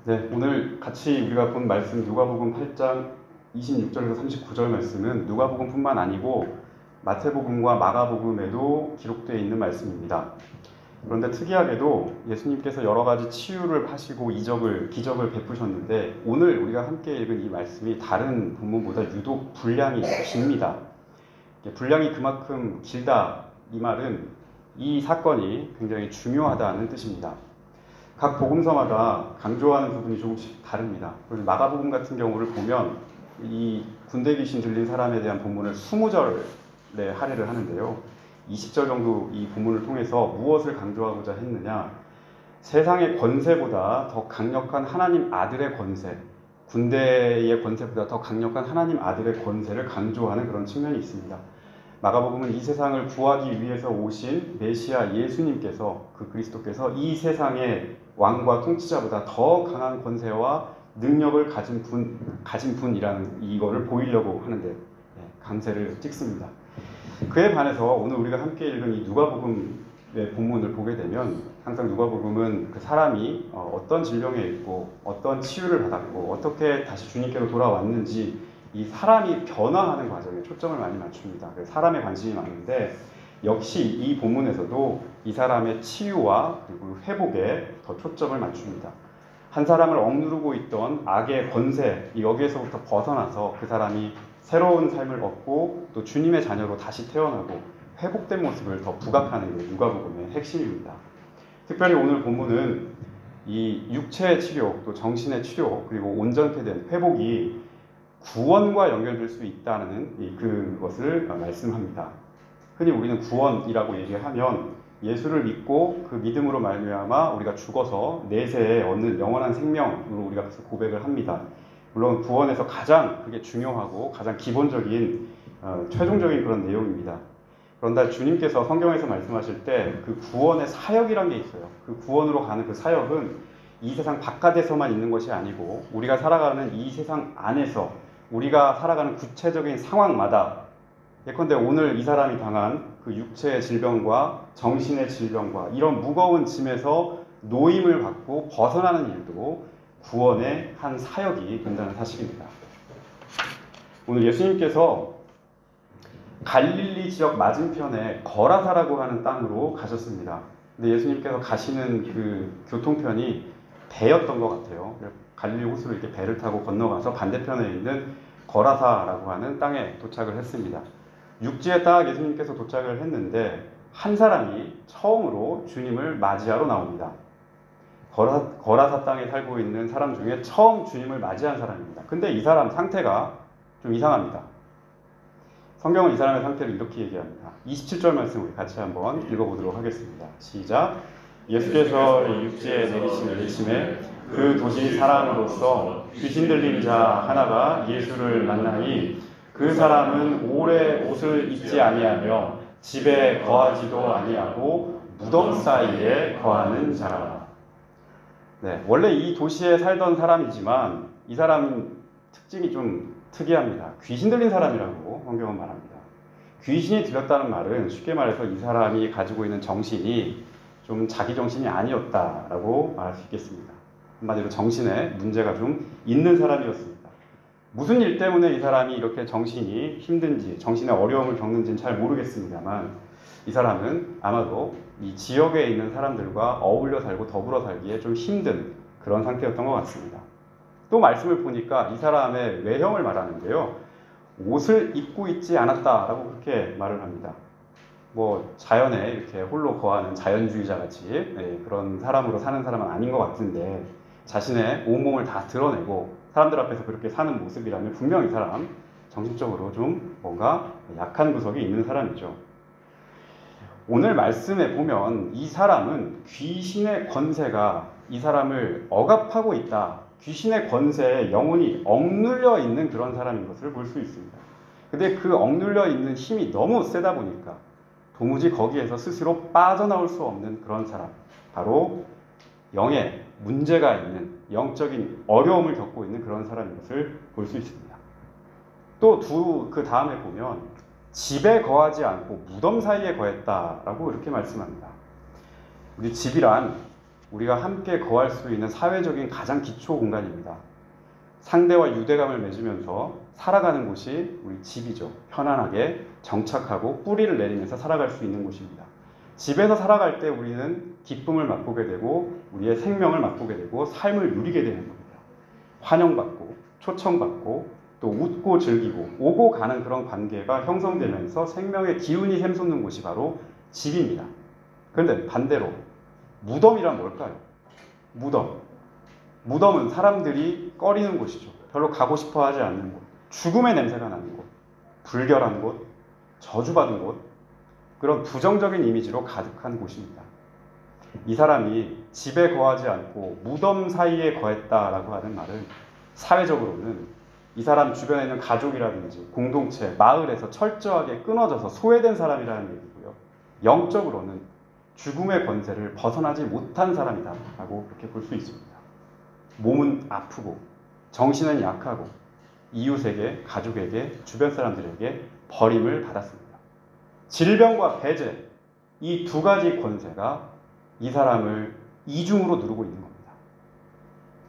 네, 오늘 같이 우리가 본 말씀 누가복음 8장 26절에서 39절 말씀은 누가복음뿐만 아니고 마태복음과 마가복음에도 기록되어 있는 말씀입니다. 그런데 특이하게도 예수님께서 여러 가지 치유를 하시고 기적을 베푸셨는데 오늘 우리가 함께 읽은 이 말씀이 다른 본문보다 유독 분량이 깁니다. 분량이 그만큼 길다, 이 말은 이 사건이 굉장히 중요하다는 뜻입니다. 각 복음서마다 강조하는 부분이 조금씩 다릅니다. 마가복음 같은 경우를 보면 이 군대 귀신 들린 사람에 대한 본문을 20절에 할애를 하는데요. 20절 정도 이 본문을 통해서 무엇을 강조하고자 했느냐, 세상의 권세보다 더 강력한 하나님 아들의 권세, 군대의 권세보다 더 강력한 하나님 아들의 권세를 강조하는 그런 측면이 있습니다. 마가복음은 이 세상을 구하기 위해서 오신 메시아 예수님께서, 그 그리스도께서 이 세상의 왕과 통치자보다 더 강한 권세와 능력을 가진 분이라는 이거를 보이려고 하는데 강세를 찍습니다. 그에 반해서 오늘 우리가 함께 읽은 이 누가복음의 본문을 보게 되면 항상 누가복음은 그 사람이 어떤 질병에 있고 어떤 치유를 받았고 어떻게 다시 주님께로 돌아왔는지 이 사람이 변화하는 과정에 초점을 많이 맞춥니다. 사람에 관심이 많은데 역시 이 본문에서도 이 사람의 치유와 그리고 회복에 더 초점을 맞춥니다. 한 사람을 억누르고 있던 악의 권세, 여기에서부터 벗어나서 그 사람이 새로운 삶을 얻고 또 주님의 자녀로 다시 태어나고 회복된 모습을 더 부각하는 게 누가복음의 핵심입니다. 특별히 오늘 본문은 이 육체의 치료, 또 정신의 치료, 그리고 온전케 된 회복이 구원과 연결될 수 있다는 그것을 말씀합니다. 흔히 우리는 구원이라고 얘기하면 예수를 믿고 그 믿음으로 말미암아 우리가 죽어서 내세에 얻는 영원한 생명으로 우리가 고백을 합니다. 물론 구원에서 가장 그게 중요하고 가장 기본적인 최종적인 그런 내용입니다. 그런데 주님께서 성경에서 말씀하실 때 그 구원의 사역이라는 게 있어요. 그 구원으로 가는 그 사역은 이 세상 바깥에서만 있는 것이 아니고 우리가 살아가는 이 세상 안에서 우리가 살아가는 구체적인 상황마다, 예컨대 오늘 이 사람이 당한 그 육체의 질병과 정신의 질병과 이런 무거운 짐에서 노임을 받고 벗어나는 일도 구원의 한 사역이 된다는 사실입니다. 오늘 예수님께서 갈릴리 지역 맞은편에 거라사라고 하는 땅으로 가셨습니다. 근데 예수님께서 가시는 그 교통편이 배였던 것 같아요. 갈릴리 호수로 이렇게 배를 타고 건너가서 반대편에 있는 거라사라고 하는 땅에 도착을 했습니다. 육지에 딱 예수님께서 도착을 했는데 한 사람이 처음으로 주님을 맞이하러 나옵니다. 거라사 땅에 살고 있는 사람 중에 처음 주님을 맞이한 사람입니다. 근데 이 사람 상태가 좀 이상합니다. 성경은 이 사람의 상태를 이렇게 얘기합니다. 27절 말씀 우리 같이 한번 읽어보도록 하겠습니다. 시작. 예수께서 육지에 내리신 일침에 그 도시 사람으로서 귀신 들린 자 하나가 예수를 만나니 그 사람은 오래 옷을 입지 아니하며 집에 거하지도 아니하고 무덤 사이에 거하는 자라. 네, 원래 이 도시에 살던 사람이지만 이 사람 특징이 좀 특이합니다. 귀신 들린 사람이라고 성경은 말합니다. 귀신이 들렸다는 말은 쉽게 말해서 이 사람이 가지고 있는 정신이 좀 자기 정신이 아니었다라고 말할 수 있겠습니다. 한마디로 정신에 문제가 좀 있는 사람이었습니다. 무슨 일 때문에 이 사람이 이렇게 정신이 힘든지, 정신의 어려움을 겪는지는 잘 모르겠습니다만 이 사람은 아마도 이 지역에 있는 사람들과 어울려 살고 더불어 살기에 좀 힘든 그런 상태였던 것 같습니다. 또 말씀을 보니까 이 사람의 외형을 말하는데요. 옷을 입고 있지 않았다라고 그렇게 말을 합니다. 뭐 자연에 이렇게 홀로 거하는 자연주의자 같이 그런 사람으로 사는 사람은 아닌 것 같은데 자신의 온몸을 다 드러내고 사람들 앞에서 그렇게 사는 모습이라면 분명 이 사람 정신적으로 좀 뭔가 약한 구석이 있는 사람이죠. 오늘 말씀에 보면 이 사람은 귀신의 권세가 이 사람을 억압하고 있다. 귀신의 권세에 영혼이 억눌려 있는 그런 사람인 것을 볼 수 있습니다. 근데 그 억눌려 있는 힘이 너무 세다 보니까 도무지 거기에서 스스로 빠져나올 수 없는 그런 사람, 바로 영에 문제가 있는 영적인 어려움을 겪고 있는 그런 사람인 것을 볼 수 있습니다. 또 그 다음에 보면 집에 거하지 않고 무덤 사이에 거했다라고 이렇게 말씀합니다. 우리 집이란 우리가 함께 거할 수 있는 사회적인 가장 기초 공간입니다. 상대와 유대감을 맺으면서 살아가는 곳이 우리 집이죠. 편안하게 정착하고 뿌리를 내리면서 살아갈 수 있는 곳입니다. 집에서 살아갈 때 우리는 기쁨을 맛보게 되고 우리의 생명을 맛보게 되고 삶을 누리게 되는 겁니다. 환영받고 초청받고 또 웃고 즐기고 오고 가는 그런 관계가 형성되면서 생명의 기운이 샘솟는 곳이 바로 집입니다. 그런데 반대로 무덤이란 뭘까요? 무덤은 사람들이 꺼리는 곳이죠. 별로 가고 싶어 하지 않는 곳, 죽음의 냄새가 나는 곳, 불결한 곳, 저주받은 곳, 그런 부정적인 이미지로 가득한 곳입니다. 이 사람이 집에 거하지 않고 무덤 사이에 거했다라고 하는 말은 사회적으로는 이 사람 주변에 있는 가족이라든지 공동체, 마을에서 철저하게 끊어져서 소외된 사람이라는 얘기고요. 영적으로는 죽음의 권세를 벗어나지 못한 사람이다라고 그렇게 볼 수 있습니다. 몸은 아프고 정신은 약하고 이웃에게, 가족에게, 주변 사람들에게 버림을 받았습니다. 질병과 배제, 이 두 가지 권세가 이 사람을 이중으로 누르고 있는 겁니다.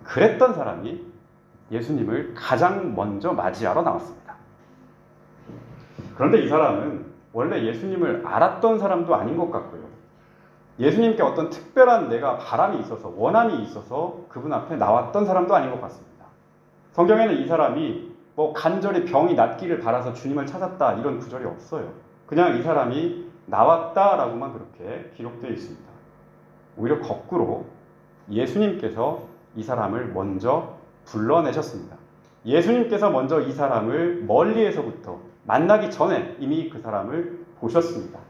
그랬던 사람이 예수님을 가장 먼저 맞이하러 나왔습니다. 그런데 이 사람은 원래 예수님을 알았던 사람도 아닌 것 같고요. 예수님께 어떤 특별한 내가 바람이 있어서, 원함이 있어서 그분 앞에 나왔던 사람도 아닌 것 같습니다. 성경에는 이 사람이 간절히 병이 낫기를 바라서 주님을 찾았다 이런 구절이 없어요. 그냥 이 사람이 나왔다라고만 그렇게 기록되어 있습니다. 오히려 거꾸로 예수님께서 이 사람을 먼저 불러내셨습니다. 예수님께서 먼저 이 사람을 멀리에서부터 만나기 전에 이미 그 사람을 보셨습니다.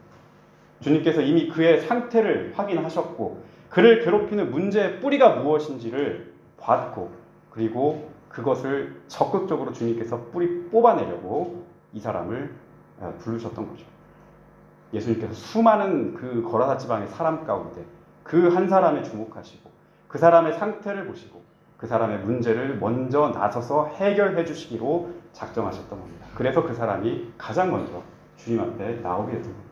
주님께서 이미 그의 상태를 확인하셨고 그를 괴롭히는 문제의 뿌리가 무엇인지를 봤고 그리고 그것을 적극적으로 주님께서 뿌리 뽑아내려고 이 사람을 부르셨던 거죠. 예수님께서 수많은 그 거라사 지방의 사람 가운데 그 한 사람에 주목하시고 그 사람의 상태를 보시고 그 사람의 문제를 먼저 나서서 해결해 주시기로 작정하셨던 겁니다. 그래서 그 사람이 가장 먼저 주님 앞에 나오게 된 겁니다.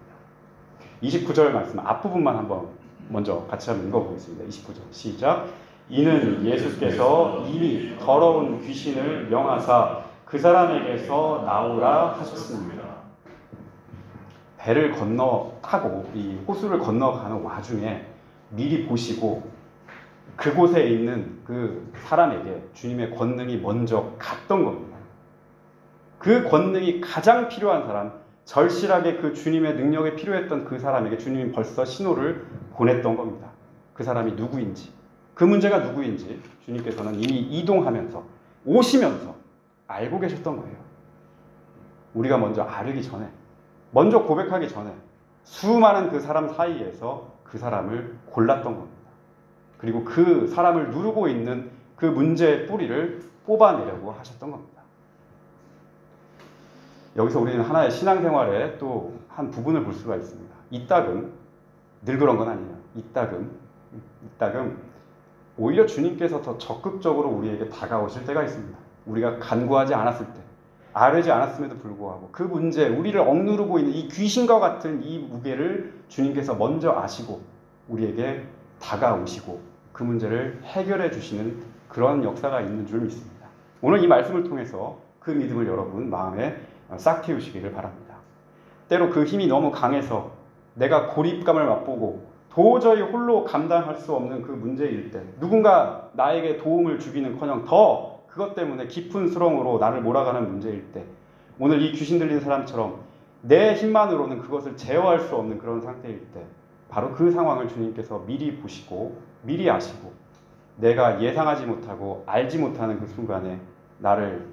29절 말씀 앞부분만 한번 먼저 같이 한번 읽어보겠습니다. 29절 시작. 이는 예수께서 이미 더러운 귀신을 명하사 그 사람에게서 나오라 하셨습니다. 배를 건너 타고 이 호수를 건너가는 와중에 미리 보시고 그곳에 있는 그 사람에게 주님의 권능이 먼저 갔던 겁니다. 그 권능이 가장 필요한 사람, 절실하게 그 주님의 능력이 필요했던 그 사람에게 주님이 벌써 신호를 보냈던 겁니다. 그 사람이 누구인지, 그 문제가 누구인지 주님께서는 이미 이동하면서 오시면서 알고 계셨던 거예요. 우리가 먼저 알기 전에, 먼저 고백하기 전에 수많은 그 사람 사이에서 그 사람을 골랐던 겁니다. 그리고 그 사람을 누르고 있는 그 문제의 뿌리를 뽑아내려고 하셨던 겁니다. 여기서 우리는 하나의 신앙생활의 또 한 부분을 볼 수가 있습니다. 이따금, 늘 그런 건 아니에요. 이따금 오히려 주님께서 더 적극적으로 우리에게 다가오실 때가 있습니다. 우리가 간구하지 않았을 때, 아뢰지 않았음에도 불구하고 그 문제, 우리를 억누르고 있는 이 귀신과 같은 이 무게를 주님께서 먼저 아시고 우리에게 다가오시고 그 문제를 해결해 주시는 그런 역사가 있는 줄 믿습니다. 오늘 이 말씀을 통해서 그 믿음을 여러분 마음에 싹 틔우시기를 바랍니다. 때로 그 힘이 너무 강해서 내가 고립감을 맛보고 도저히 홀로 감당할 수 없는 그 문제일 때 누군가 나에게 도움을 주기는커녕 더 그것 때문에 깊은 수렁으로 나를 몰아가는 문제일 때 오늘 이 귀신 들린 사람처럼 내 힘만으로는 그것을 제어할 수 없는 그런 상태일 때 바로 그 상황을 주님께서 미리 보시고 미리 아시고 내가 예상하지 못하고 알지 못하는 그 순간에 나를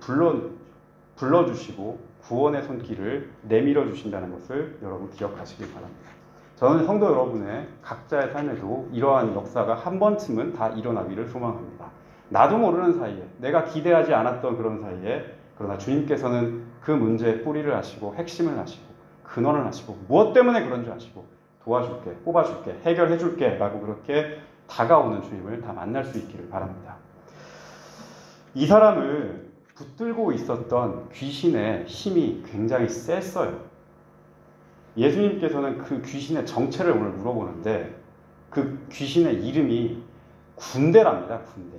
불러주시고 구원의 손길을 내밀어 주신다는 것을 여러분 기억하시길 바랍니다. 저는 성도 여러분의 각자의 삶에도 이러한 역사가 한 번쯤은 다 일어나기를 소망합니다. 나도 모르는 사이에 내가 기대하지 않았던 그런 사이에 그러나 주님께서는 그 문제의 뿌리를 아시고 핵심을 아시고 근원을 아시고 무엇 때문에 그런 줄 아시고 도와줄게, 뽑아줄게, 해결해줄게 라고 그렇게 다가오는 주님을 다 만날 수 있기를 바랍니다. 이 사람을 붙들고 있었던 귀신의 힘이 굉장히 셌어요. 예수님께서는 그 귀신의 정체를 오늘 물어보는데 그 귀신의 이름이 군대랍니다. 군대.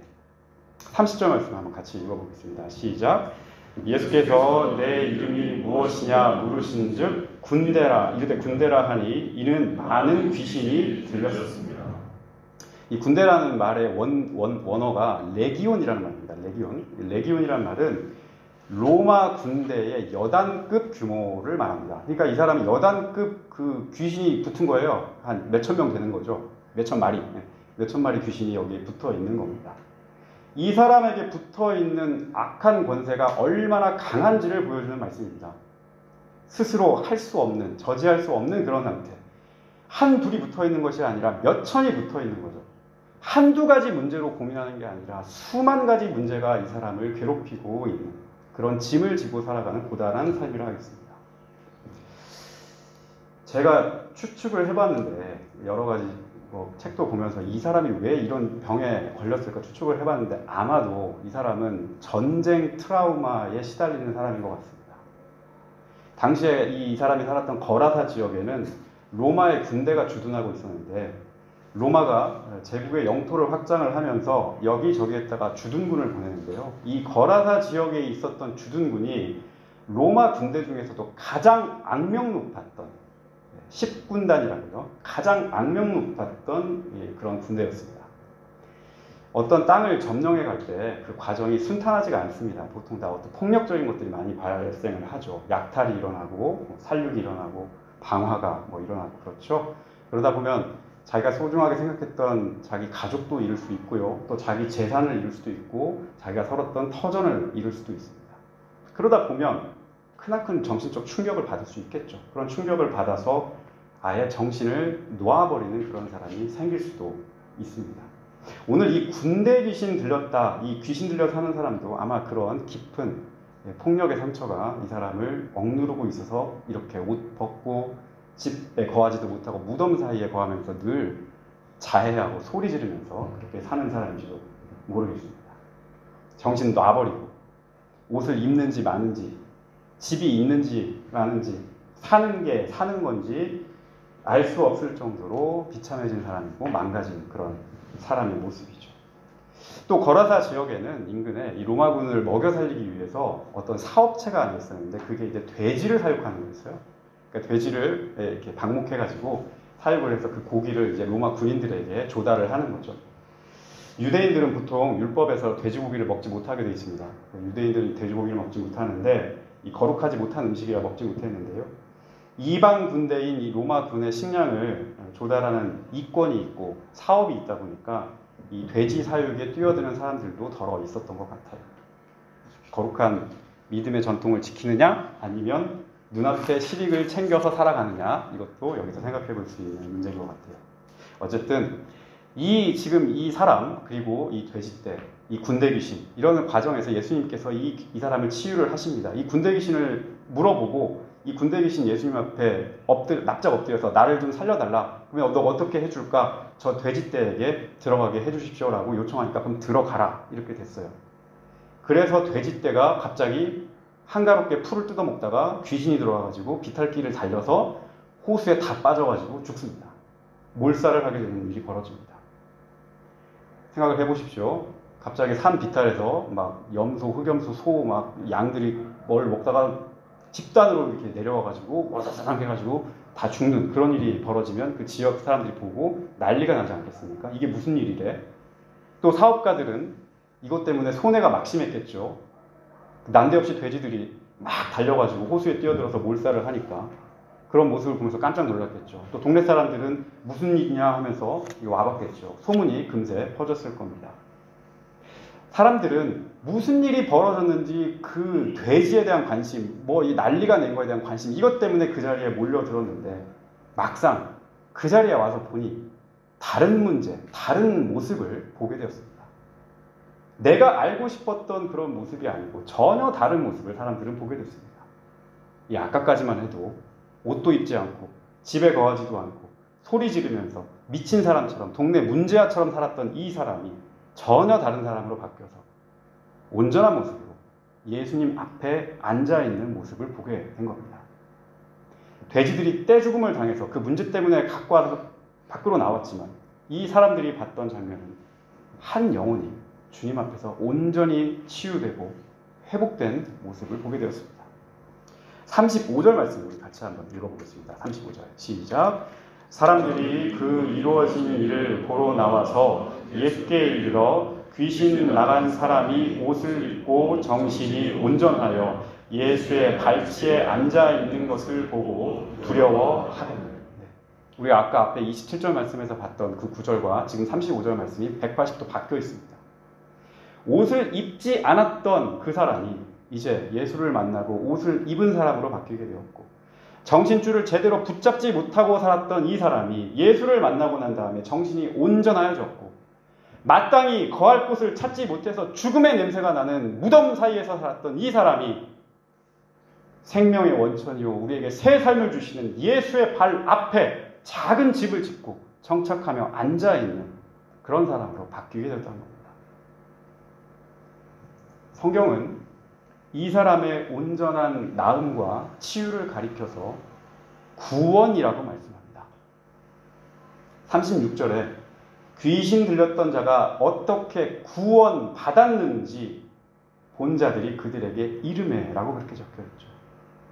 30절 말씀 한번 같이 읽어보겠습니다. 시작. 예수께서 내 이름이 무엇이냐 물으신즉 군대라 이르되 군대라 하니 이는 많은 귀신이 들렸었습니다. 이 군대라는 말의 원어가 레기온이라는 말입니다. 레기온이라는 말은 로마 군대의 여단급 규모를 말합니다. 그러니까 이 사람이 여단급 그 귀신이 붙은 거예요. 한 몇천 명 되는 거죠. 몇천 마리 귀신이 여기에 붙어 있는 겁니다. 이 사람에게 붙어 있는 악한 권세가 얼마나 강한지를 보여주는 말씀입니다. 스스로 할 수 없는, 저지할 수 없는 그런 상태. 한 둘이 붙어 있는 것이 아니라 몇 천이 붙어 있는 거죠. 한두 가지 문제로 고민하는 게 아니라 수만 가지 문제가 이 사람을 괴롭히고 있는 그런 짐을 지고 살아가는 고단한 삶이라 하겠습니다. 제가 추측을 해봤는데 여러 가지 책도 보면서 이 사람이 왜 이런 병에 걸렸을까 추측을 해봤는데 아마도 이 사람은 전쟁 트라우마에 시달리는 사람인 것 같습니다. 당시에 이 사람이 살았던 거라사 지역에는 로마의 군대가 주둔하고 있었는데 로마가 제국의 영토를 확장을 하면서 여기저기에다가 주둔군을 보내는데요. 이 거라사 지역에 있었던 주둔군이 로마 군대 중에서도 가장 악명 높았던 10군단이라고요. 가장 악명 높았던 그런 군대였습니다. 어떤 땅을 점령해 갈 때 그 과정이 순탄하지가 않습니다. 보통 다 어떤 폭력적인 것들이 많이 발생을 하죠. 약탈이 일어나고 살육이 일어나고 방화가 일어나고 그렇죠. 그러다 보면 자기가 소중하게 생각했던 자기 가족도 잃을 수 있고요. 또 자기 재산을 잃을 수도 있고 자기가 살았던 터전을 잃을 수도 있습니다. 그러다 보면 크나큰 정신적 충격을 받을 수 있겠죠. 그런 충격을 받아서 아예 정신을 놓아버리는 그런 사람이 생길 수도 있습니다. 오늘 이 군대 귀신 들렸다, 이 귀신 들려 사는 사람도 아마 그런 깊은 폭력의 상처가 이 사람을 억누르고 있어서 이렇게 옷 벗고 집에 거하지도 못하고 무덤 사이에 거하면서 늘 자해하고 소리 지르면서 그렇게 사는 사람인지도 모르겠습니다. 정신 놔버리고 옷을 입는지 마는지 집이 있는지 마는지 사는 건지 알 수 없을 정도로 비참해진 사람이고 망가진 그런 사람의 모습이죠. 또 거라사 지역에는 인근에 이 로마군을 먹여 살리기 위해서 어떤 사업체가 하나 있었는데 그게 이제 돼지를 사육하는 거였어요. 그러니까 돼지를 이렇게 방목해가지고 사육을 해서 그 고기를 이제 로마 군인들에게 조달을 하는 거죠. 유대인들은 보통 율법에서 돼지고기를 먹지 못하게 되어 있습니다. 유대인들은 돼지고기를 먹지 못하는데 이 거룩하지 못한 음식이라 먹지 못했는데요. 이방 군대인 이 로마 군의 식량을 조달하는 이권이 있고 사업이 있다 보니까 이 돼지 사육에 뛰어드는 사람들도 덜어 있었던 것 같아요. 거룩한 믿음의 전통을 지키느냐 아니면 눈앞의 실익을 챙겨서 살아가느냐 이것도 여기서 생각해 볼 수 있는 문제인 것 같아요. 어쨌든 지금 이 사람 그리고 이 돼지떼 이 군대 귀신 이런 과정에서 예수님께서 이 사람을 치유를 하십니다. 이 군대 귀신을 물어보고 이 군대 귀신 예수님 앞에 납작 엎드려서 나를 좀 살려달라. 그러면 너 어떻게 해줄까? 저 돼지떼에게 들어가게 해주십시오라고 요청하니까 그럼 들어가라 이렇게 됐어요. 그래서 돼지떼가 갑자기 한가롭게 풀을 뜯어먹다가 귀신이 들어와가지고 비탈길을 달려서 호수에 다 빠져가지고 죽습니다. 몰살을 하게 되는 일이 벌어집니다. 생각을 해보십시오. 갑자기 산 비탈에서 막 염소, 흑염소, 소 막 양들이 뭘 먹다가 집단으로 이렇게 내려와가지고 와사사상 해가지고 다 죽는 그런 일이 벌어지면 그 지역 사람들이 보고 난리가 나지 않겠습니까? 이게 무슨 일이래? 또 사업가들은 이것 때문에 손해가 막심했겠죠. 난데없이 돼지들이 막 달려가지고 호수에 뛰어들어서 몰살을 하니까 그런 모습을 보면서 깜짝 놀랐겠죠. 또 동네 사람들은 무슨 일이냐 하면서 와봤겠죠. 소문이 금세 퍼졌을 겁니다. 사람들은 무슨 일이 벌어졌는지 그 돼지에 대한 관심, 이 난리가 낸 거에 대한 관심 이것 때문에 그 자리에 몰려들었는데 막상 그 자리에 와서 보니 다른 문제, 다른 모습을 보게 되었습니다. 내가 알고 싶었던 그런 모습이 아니고 전혀 다른 모습을 사람들은 보게 됐습니다. 아까까지만 해도 옷도 입지 않고 집에 거하지도 않고 소리 지르면서 미친 사람처럼 동네 문제아처럼 살았던 이 사람이 전혀 다른 사람으로 바뀌어서 온전한 모습으로 예수님 앞에 앉아있는 모습을 보게 된 겁니다. 돼지들이 떼죽음을 당해서 그 문제 때문에 갖고 와서 밖으로 나왔지만 이 사람들이 봤던 장면은 한 영혼이 주님 앞에서 온전히 치유되고 회복된 모습을 보게 되었습니다. 35절 말씀 우리 같이 한번 읽어보겠습니다. 35절 시작. 사람들이 그 이루어진 일을 보러 나와서 예수께 이르러 귀신 나간 사람이 옷을 입고 정신이 온전하여 예수의 발치에 앉아 있는 것을 보고 두려워하더니. 우리가 아까 앞에 27절 말씀에서 봤던 그 9절과 지금 35절 말씀이 180도 바뀌어 있습니다. 옷을 입지 않았던 그 사람이 이제 예수를 만나고 옷을 입은 사람으로 바뀌게 되었고, 정신줄을 제대로 붙잡지 못하고 살았던 이 사람이 예수를 만나고 난 다음에 정신이 온전하여졌고, 마땅히 거할 곳을 찾지 못해서 죽음의 냄새가 나는 무덤 사이에서 살았던 이 사람이 생명의 원천이요 우리에게 새 삶을 주시는 예수의 발 앞에 작은 집을 짓고 정착하며 앉아있는 그런 사람으로 바뀌게 되었다는 겁니다. 성경은 이 사람의 온전한 나음과 치유를 가리켜서 구원이라고 말씀합니다. 36절에 귀신 들렸던 자가 어떻게 구원받았는지 본 자들이 그들에게 이르매라고 그렇게 적혀있죠.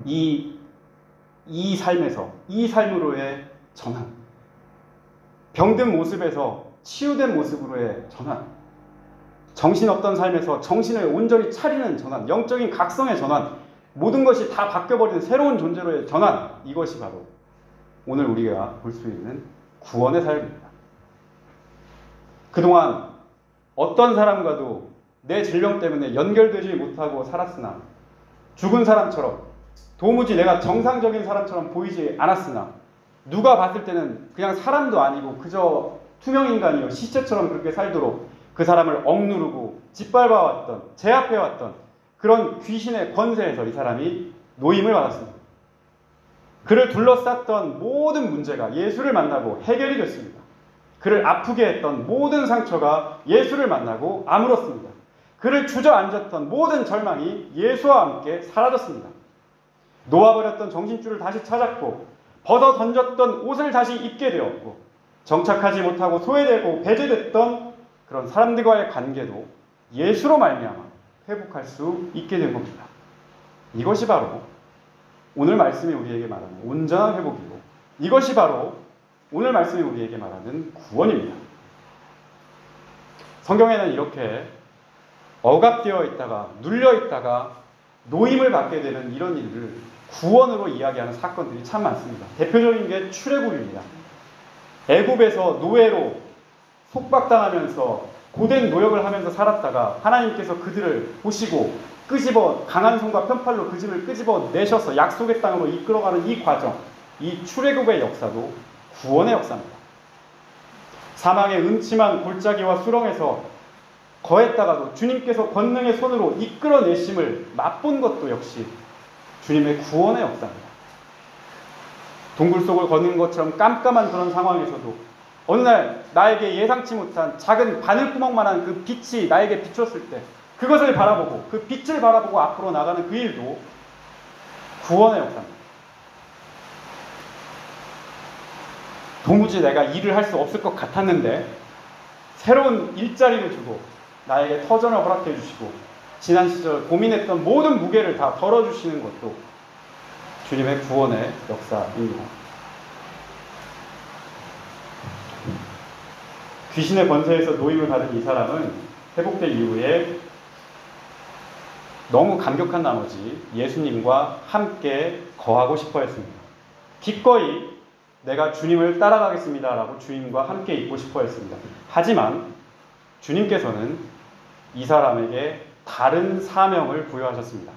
이 삶에서, 이 삶으로의 전환, 병든 모습에서 치유된 모습으로의 전환, 정신없던 삶에서 정신을 온전히 차리는 전환, 영적인 각성의 전환, 모든 것이 다 바뀌어버리는 새로운 존재로의 전환, 이것이 바로 오늘 우리가 볼 수 있는 구원의 삶입니다. 그동안 어떤 사람과도 내 질병 때문에 연결되지 못하고 살았으나, 죽은 사람처럼 도무지 내가 정상적인 사람처럼 보이지 않았으나, 누가 봤을 때는 그냥 사람도 아니고 그저 투명인간이요 시체처럼 그렇게 살도록 그 사람을 억누르고 짓밟아왔던, 제압해왔던 그런 귀신의 권세에서 이 사람이 노임을 받았습니다. 그를 둘러쌌던 모든 문제가 예수를 만나고 해결이 됐습니다. 그를 아프게 했던 모든 상처가 예수를 만나고 아물었습니다. 그를 주저앉았던 모든 절망이 예수와 함께 사라졌습니다. 놓아버렸던 정신줄을 다시 찾았고, 벗어 던졌던 옷을 다시 입게 되었고, 정착하지 못하고 소외되고 배제됐던 그런 사람들과의 관계도 예수로 말미암아 회복할 수 있게 된 겁니다. 이것이 바로 오늘 말씀이 우리에게 말하는 온전한 회복이고, 이것이 바로 오늘 말씀이 우리에게 말하는 구원입니다. 성경에는 이렇게 억압되어 있다가 눌려 있다가 노임을 받게 되는 이런 일을 구원으로 이야기하는 사건들이 참 많습니다. 대표적인 게 출애굽입니다. 애굽에서 노예로 속박당하면서 고된 노역을 하면서 살았다가 하나님께서 그들을 보시고 강한 손과 편팔로 그 집을 끄집어 내셔서 약속의 땅으로 이끌어가는 이 과정, 이 출애굽의 역사도 구원의 역사입니다. 사망의 음침한 골짜기와 수렁에서 거했다가도 주님께서 권능의 손으로 이끌어내심을 맛본 것도 역시 주님의 구원의 역사입니다. 동굴 속을 걷는 것처럼 깜깜한 그런 상황에서도 어느 날 나에게 예상치 못한 작은 바늘구멍만한 그 빛이 나에게 비쳤을 때 그것을 바라보고, 그 빛을 바라보고 앞으로 나가는 그 일도 구원의 역사입니다. 도무지 내가 일을 할 수 없을 것 같았는데 새로운 일자리를 주고 나에게 터전을 허락해 주시고 지난 시절 고민했던 모든 무게를 다 덜어주시는 것도 주님의 구원의 역사입니다. 귀신의 권세에서 노임을 받은 이 사람은 회복된 이후에 너무 감격한 나머지 예수님과 함께 거하고 싶어 했습니다. 기꺼이 내가 주님을 따라가겠습니다 라고 주님과 함께 있고 싶어 했습니다. 하지만 주님께서는 이 사람에게 다른 사명을 부여하셨습니다.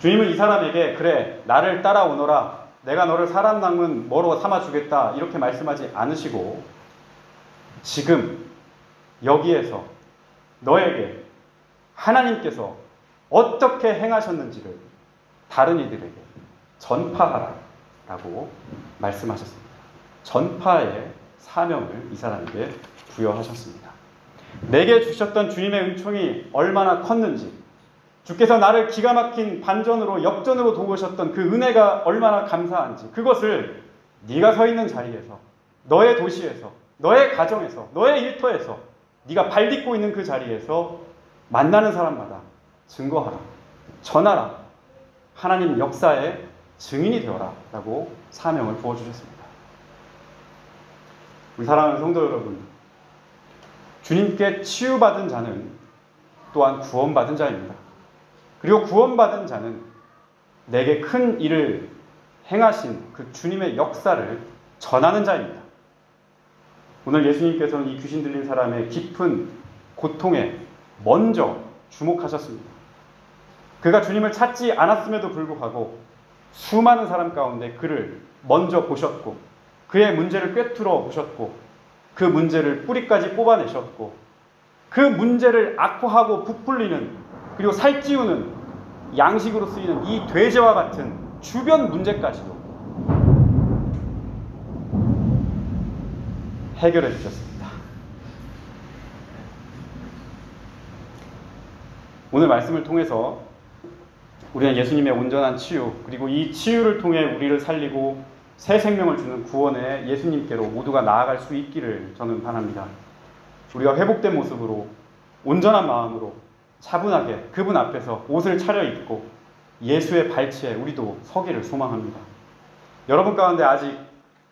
주님은 이 사람에게 그래 나를 따라오너라, 내가 너를 사람 낚는 머로 삼아주겠다 이렇게 말씀하지 않으시고, 지금 여기에서 너에게 하나님께서 어떻게 행하셨는지를 다른 이들에게 전파하라 라고 말씀하셨습니다. 전파의 사명을 이 사람에게 부여하셨습니다. 내게 주셨던 주님의 은총이 얼마나 컸는지, 주께서 나를 기가 막힌 반전으로 역전으로 도우셨던 그 은혜가 얼마나 감사한지, 그것을 네가 서 있는 자리에서, 너의 도시에서, 너의 가정에서, 너의 일터에서 네가 발 딛고 있는 그 자리에서 만나는 사람마다 증거하라, 전하라, 하나님 역사의 증인이 되어라 라고 사명을 부어주셨습니다. 우리 사랑하는 성도 여러분, 주님께 치유받은 자는 또한 구원받은 자입니다. 그리고 구원받은 자는 내게 큰 일을 행하신 그 주님의 역사를 전하는 자입니다. 오늘 예수님께서는 이 귀신 들린 사람의 깊은 고통에 먼저 주목하셨습니다. 그가 주님을 찾지 않았음에도 불구하고 수많은 사람 가운데 그를 먼저 보셨고 그의 문제를 꿰뚫어 보셨고 그 문제를 뿌리까지 뽑아내셨고 그 문제를 악화하고 부풀리는 그리고 살찌우는 양식으로 쓰이는 이 돼지와 같은 주변 문제까지도 해결해 주셨습니다. 오늘 말씀을 통해서 우리는 예수님의 온전한 치유, 그리고 이 치유를 통해 우리를 살리고 새 생명을 주는 구원의 예수님께로 모두가 나아갈 수 있기를 저는 바랍니다. 우리가 회복된 모습으로 온전한 마음으로 차분하게 그분 앞에서 옷을 차려입고 예수의 발치에 우리도 서기를 소망합니다. 여러분 가운데 아직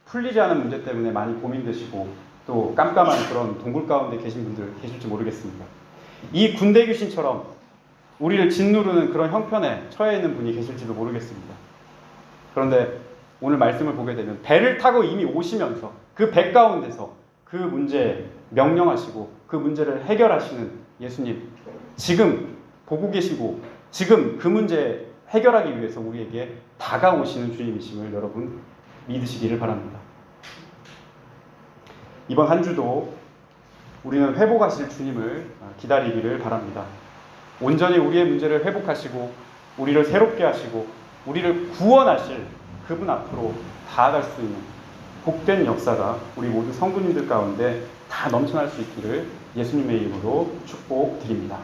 풀리지 않은 문제 때문에 많이 고민되시고 또 깜깜한 그런 동굴 가운데 계신 분들 계실지 모르겠습니다. 이 군대 귀신처럼 우리를 짓누르는 그런 형편에 처해 있는 분이 계실지도 모르겠습니다. 그런데 오늘 말씀을 보게 되면 배를 타고 이미 오시면서 그 배 가운데서 그 문제에 명령하시고 그 문제를 해결하시는 예수님, 지금 보고 계시고 지금 그 문제 해결하기 위해서 우리에게 다가오시는 주님이심을 여러분 믿으시기를 바랍니다. 이번 한 주도 우리는 회복하실 주님을 기다리기를 바랍니다. 온전히 우리의 문제를 회복하시고 우리를 새롭게 하시고 우리를 구원하실 그분 앞으로 다가갈 수 있는 복된 역사가 우리 모두 성도님들 가운데 다 넘쳐날 수 있기를 예수님의 이름으로 축복드립니다.